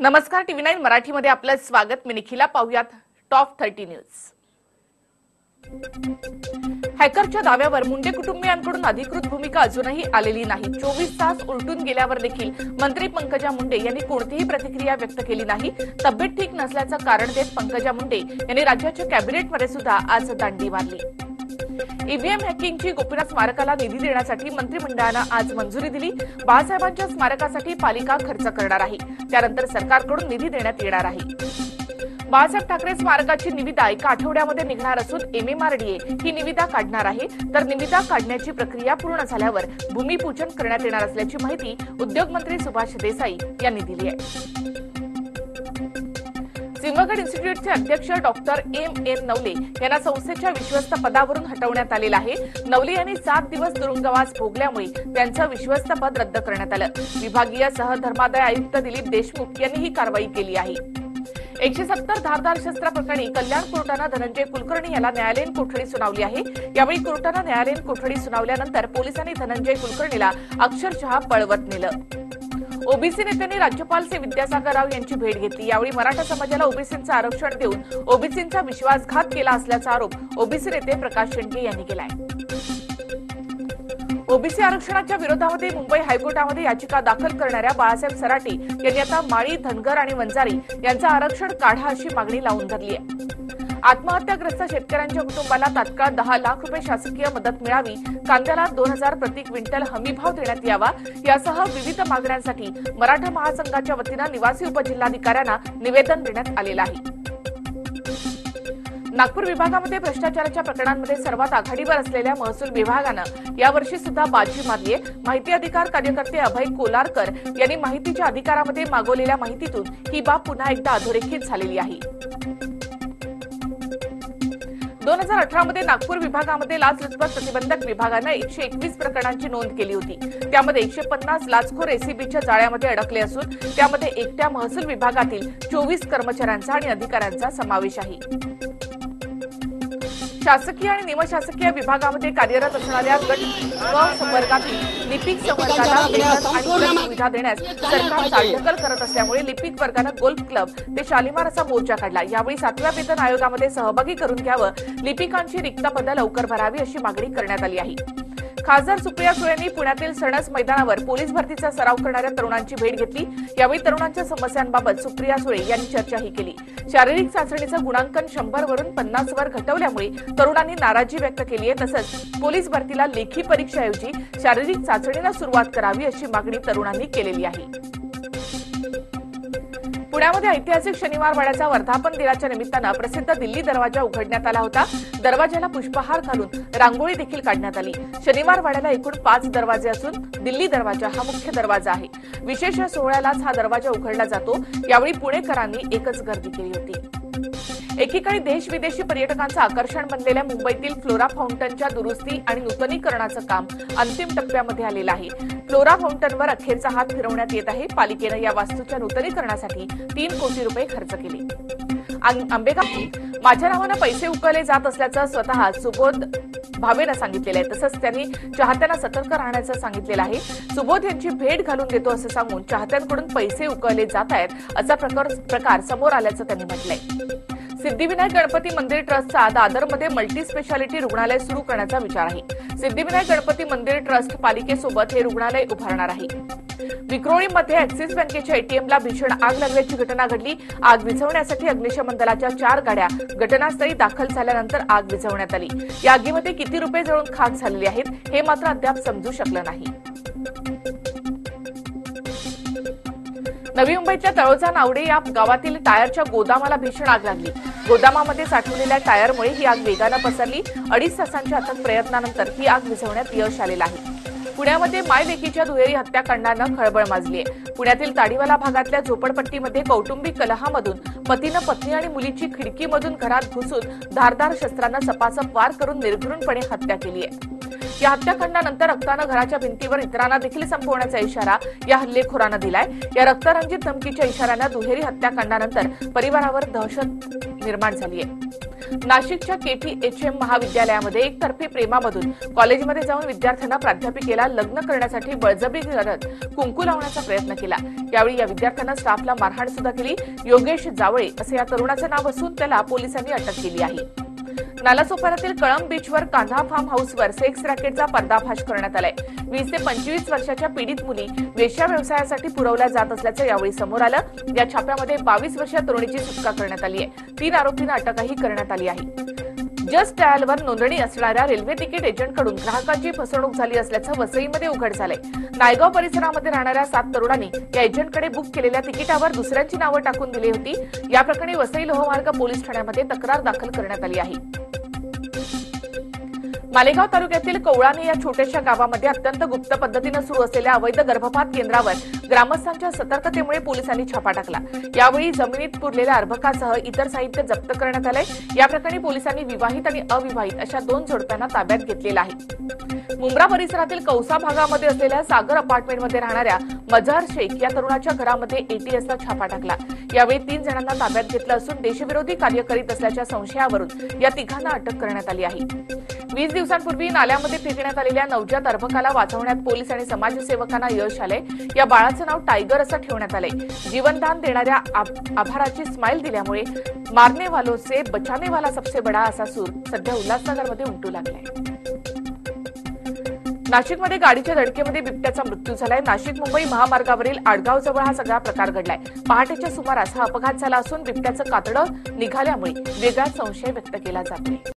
नमस्कार, TV9 मराठीमध्ये आपलं स्वागत. मी निखिला. पाहूयात टॉप 30 न्यूज. हॅकरच्या दाव्यावर मुंडे कुटुंबियांकडून अधिकृत भूमिका अजूनही आलेली नाही. 24 तास उलटून गेल्यावर देखील मंत्री पंकजा मुंडे यांनी कोणतीही प्रतिक्रिया व्यक्त केली नाही. तब्येत ठीक नसल्याचं कारण देत पंकजा मुंडे यांनी राज्याच्या कॅबिनेटमध्ये सुद्धा आज दांडी मारली. ईव्हीएम हॅकिंगची गोपीनाथ स्मारकाला निधी देण्यासाठी मंत्रिमंडळानं आज मंजुरी दिली. बाळासाहेबांच्या स्मारकासाठी पालिका खर्च करणार आहे. त्यानंतर सरकारकडून निधी देण्यात येणार आहे. बाळासाहेब ठाकरे स्मारकाची निविदा एका आठवड्यामध्ये निघणार असून MMRDA ही निविदा काढणार आहे. तर निविदा काढण्याची प्रक्रिया पूर्ण झाल्यावर भूमिपूजन करण्यात येणार असल्याची माहिती उद्योगमंत्री सुभाष देसाई यांनी दिली आहे. सिंहगड इन्स्टिट्यूटचे अध्यक्ष डॉक्टर M.N. नवले यांना संस्थेच्या विश्वस्त पदावरून हटवण्यात आलेलं आहे. नवले यांनी 7 दिवस तुरुंगवास भोगल्यामुळे त्यांचं विश्वस्त पद रद्द करण्यात आलं. विभागीय सहधर्मादाय आयुक्त दिलीप देशमुख यांनी ही कारवाई केली आहे. 170 धारदार शस्त्र प्रकरणी कल्याण कोर्टानं धनंजय कुलकर्णी याला न्यायालयीन कोठडी सुनावली आहे. यावेळी कोर्टानं न्यायालयीन कोठडी सुनावल्यानंतर पोलिसांनी धनंजय कुलकर्णीला अक्षरशः पळवत नेलं. ओबीसी नेत्यांनी राज्यपाल सी विद्यासागर राव यांची भेट घेतली. यावेळी मराठा समाजाला ओबीसींचं आरक्षण देऊन ओबीसींचा विश्वासघात केला असल्याचा आरोप ओबीसी नेते प्रकाश शेंडगे यांनी केलाय. ओबीसी आरक्षणाच्या विरोधामध्ये मुंबई हायकोर्टामध्ये याचिका दाखल करणाऱ्या बाळासाहेब सराटे यांनी आता माळी, धनगर आणि वंजारी यांचं आरक्षण काढा अशी मागणी लावून धरली आहे. आत्महत्याग्रस्त शेतकऱ्यांच्या कुटुंबाला तात्काळ 10 लाख रुपये शासकीय मदत मिळावी, कांद्याला 2000 प्रति क्विंटल हमीभाव देण्यात यावा यासह विविध मागण्यांसाठी मराठा महासंघाच्या वतीनं निवासी उपजिल्हाधिकाऱ्यांना निवेदन देण्यात आलेलं आहे. नागपूर विभागामध्ये भ्रष्टाचाराच्या प्रकरणांमध्ये सर्वात आघाडीवर असलेल्या महसूल विभागानं यावर्षी सुद्धा बाजी मारली आहे. माहिती अधिकार कार्यकर्ते अभय कोलारकर यांनी माहितीच्या अधिकारामध्ये मागवलेल्या माहितीतून ही बाब पुन्हा एकदा अधोरेखित झालेली आहे. 2018 मध्ये नागपूर विभागामध्ये लाचलुचपत प्रतिबंधक विभागानं 121 प्रकरणांची नोंद केली होती. त्यामध्ये 150 लाचखोर एसीबीच्या जाळ्यामध्ये अडकले असून त्यामध्ये एकट्या महसूल विभागातील 24 कर्मचाऱ्यांचा आणि अधिकाऱ्यांचा समावेश आहे. शासकीय आणि निमशासकीय विभागामध्ये कार्यरत असणाऱ्या गट क संवर्गातील लिपिक संवर्गाला वेतन आणि इतर सुविधा देण्यास सरकार चालढकल करत असल्यामुळे लिपिक वर्गानं गोल्फ क्लब ते शालिमार असा मोर्चा काढला. यावेळी 7व्या वेतन आयोगामध्ये सहभागी करून घ्यावं, लिपिकांची रिक्त पदं लवकर भरावी अशी मागणी करण्यात आली आहे. खासदार सुप्रिया सुळे यांनी पुण्यातील सणस मैदानावर पोलीस भरतीचा सराव करणाऱ्या तरुणांची भेट घेतली. यावेळी तरुणांच्या समस्यांबाबत सुप्रिया सुळे यांनी चर्चाही केली. शारीरिक चाचणीचं गुणांकन 100 वरून 50 वर घटवल्यामुळे तरुणांनी नाराजी व्यक्त केली आहे. तसंच पोलीस भरतीला लेखी परीक्षेऐवजी शारीरिक चाचणीला सुरुवात करावी अशी मागणी तरुणांनी केलेली आहे. पुण्यामध्ये ऐतिहासिक शनिवार वाड्याचा वर्धापन दिनाच्या निमित्तानं प्रसिद्ध दिल्ली दरवाजा उघडण्यात आला होता. दरवाजाला पुष्पहार घालून रांगोळी देखील काढण्यात आली. शनिवार वाड्याला एकूण 5 दरवाजे असून दिल्ली दरवाजा हा मुख्य दरवाजा आहे. विशेष सोहळ्यालाच हा दरवाजा उघडला जातो. यावेळी पुणेकरांनी एकच गर्दी केली होती. एकीकडे देश विदेशी पर्यटकांचं आकर्षण बनलेल्या मुंबईतील फ्लोरा फाउंटनच्या दुरुस्ती आणि नूतनीकरणाचं काम अंतिम टप्प्यामध्ये आलेलं आहे. फ्लोरा फाउंटनवर अखेरचा हात फिरवण्यात येत आहे. पालिकेनं या वास्तूच्या नूतनीकरणासाठी 3 कोटी रुपये खर्च केले. आंबेगाव माझ्या नावानं पैसे उकळले जात असल्याचं स्वतः सुबोध भावेनं सांगितलेलं आहे. तसंच त्यांनी चाहत्यांना सतर्क राहण्याचं सांगितलेलं आहे. सुबोध यांची भेट घालून देतो असं सांगून चाहत्यांकडून पैसे उकळले जात आहेत असा प्रकार समोर आल्याचं त्यांनी म्हटलंय. सिद्धिविनायक गणपती मंदिर ट्रस्टचा दादरमध्ये मल्टी स्पेशालिटी रुग्णालय सुरू करण्याचा विचार आहे. सिद्धिविनायक गणपती मंदिर ट्रस्ट पालिकेसोबत हे रुग्णालय उभारणार आहे. विक्रोळीमध्ये ऍक्सिस बँकेच्या एटीएमला भीषण आग लागल्याची घटना घडली. आग विझवण्यासाठी अग्निशमन दलाच्या 4 गाड्या घटनास्थळी दाखल झाल्यानंतर आग विझवण्यात आली. या आगीमध्ये किती रुपये जळून खाक झालेले आहेत हे मात्र अद्याप समजू शकलं नाही. नवी मुंबईतल्या तळोजा नावडे या गावातील टायरच्या गोदामाला भीषण आग लागली. गोदामामध्ये साठवलेल्या टायरमुळे ही आग वेगानं पसरली. 2.5 तासांच्या अथक प्रयत्नानंतर ही आग विझवण्यात यश आलेलं आहे. पुण्यामध्ये मायलेकीच्या दुहेरी हत्याकांडानं खळबळ माजली आहे. पुण्यातील ताडीवाला भागातल्या झोपडपट्टीमध्ये कौटुंबिक कलहामधून पतीनं पत्नी आणि मुलीची खिडकीमधून घरात घुसून धारदार शस्त्रानं सपासप वार करून निर्घृणपणे हत्या केली आहे. या हत्याकांडानंतर रक्तानं घराच्या भिंतीवर इतरांना देखील संपवण्याचा इशारा या हल्लेखोरानं दिलाय. या रक्तरंजित धमकीच्या इशाऱ्यानं दुहेरी हत्याकांडानंतर परिवारावर दहशत निर्माण झाली आहे. नाशिकच्या KTHM महाविद्यालयामध्ये एकतर्फी प्रेमामधून कॉलेजमध्ये जाऊन विद्यार्थ्यांना प्राध्यापिकेला लग्न करण्यासाठी बळजबरी करत कुंकू लावण्याचा प्रयत्न केला। यावेळी या विद्यार्थ्यानं स्टाफला मारहाण सुद्धा केली। योगेश जावळे असे या तरुणाचं नाव असून त्याला पोलिसांनी अटक केली आहे। नालासोपाऱ्यातील कळंब बीचवर कान्हा फार्म हाऊसवर सेक्स रॅकेटचा पर्दाफाश करण्यात आलाय। 20 ते 25 वर्षाच्या पीडित मुली वेश्या व्यवसायासाठी पुरवल्या जात असल्याचं यावेळी समोर आलं। या छाप्यामध्ये 22 वर्षीय तरुणीची सुटका करण्यात आली आहे। 3 आरोपींना अटकही करण्यात आली आहे। जस्ट डायलवर नोंदणी असणाऱ्या रेल्वे तिकीट एजंटकडून ग्राहकांची फसवणूक झाली असल्याचं वसईमध्ये उघड झालंय। नायगाव परिसरामध्ये राहणाऱ्या 7 तरुणांनी या एजंटकडे बुक केलेल्या तिकिटावर दुसऱ्यांची नावं टाकून दिली होती। या प्रकरणी वसई लोहमार्ग पोलीस ठाण्यामध्ये तक्रार दाखल करण्यात आली आहे। मालेगाव तालुक्यातील कवळाने या छोट्याशा गावामध्ये अत्यंत गुप्त पद्धतीने सुरू असलेल्या अवैध गर्भपात केंद्रावर ग्रामस्थांच्या सतर्कतेमुळे पोलिसांनी छापा टाकला। यावेळी जमिनीत पुरलेल्या अर्भकासह इतर साहित्य जप्त करण्यात आले। या प्रकरणी पोलिसांनी विवाहित आणि अविवाहित अशा 2 जोडप्यांना ताब्यात घेतलेलं आहे। मुंब्रा परिसरातील कौसा भागामध्ये असलेल्या सागर अपार्टमेंटमध्ये राहणाऱ्या मजहर शेख या तरुणाच्या घरामध्ये ATSला छापा टाकला। यावेळी 3 जणांना ताब्यात घेतलं असून देशविरोधी कार्य करीत असल्याच्या संशयावरून या तिघांना अटक करण्यात आली आहे। 20 दिवसांपूर्वी नाल्यामध्ये फेकण्यात आलेल्या नवजात अर्भकाला वाचवण्यात पोलीस आणि समाजसेवकांना यश आले। या बाळाचं नाव टायगर असं ठेवण्यात आलंय। जीवनदान देणाऱ्या आभाराची स्माईल दिल्यामुळे मारने वालों से बचाने वाला सबसे बडा असा सूर सध्या उल्हासनगरमध्ये उमटू लागलाय। नाशिकमध्ये गाडीच्या धडकेमध्ये बिबट्याचा मृत्यू झालाय। नाशिक मुंबई महामार्गावरील आडगाव जवळ हा सगळा प्रकार घडलाय। पहाटेच्या सुमारास हा अपघात झाला असून बिबट्याचं कातडं निघाल्यामुळे वेगळा संशय व्यक्त केला जातोय।